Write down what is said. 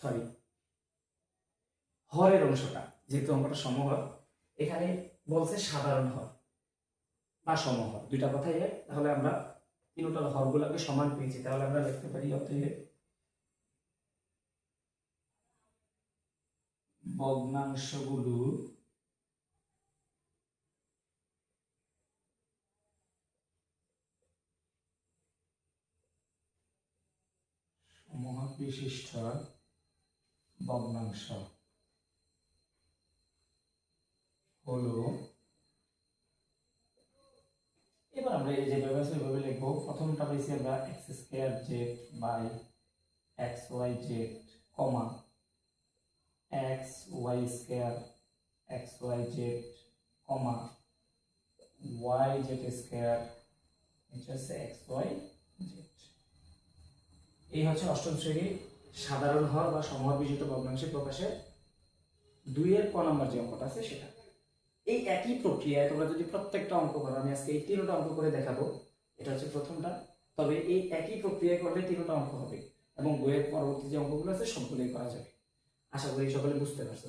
Sorry হরের অংশটা, যেহেতু অঙ্কটা সমহর, এখানে বলছে সাধারণ হর বা সমহর, দুইটা কথাই এক। তাহলে আমরা তিনটার হরগুলোকে সমান পেয়েছি, তাহলে আমরা লিখতে পারি অতএব ভগ্নাংশগুলো সমহর বিশিষ্ট ভগ্নাংশ হলো, এবার আমরা এই যেভাবে আছে ওইভাবে লিখবো। প্রথমটা পাইছি আমরা x square z by x y z comma x y square x y z comma y z square হচ্ছে এক্স ওয়াই জেড। এই হচ্ছে অষ্টম শ্রেণীর সাধারণ হর বা সমহর বিশিষ্ট ভগ্নাংশের প্রকাশের 2-এর ক নম্বর যে অঙ্কটা আছে সেটা। এই একই প্রক্রিয়ায় তোমরা যদি প্রত্যেকটা অঙ্ক করো, আমি আজকে এই 3টা অঙ্ক করে দেখাবো, এটা হচ্ছে প্রথমটা। তবে এই একই প্রক্রিয়ায় করলে 3টা অঙ্ক হবে এবং বইয়ের পরবর্তী যে অঙ্কগুলো আছে সবগুলোই করা যাবে। আশা করি সকলে বুঝতে পারছো।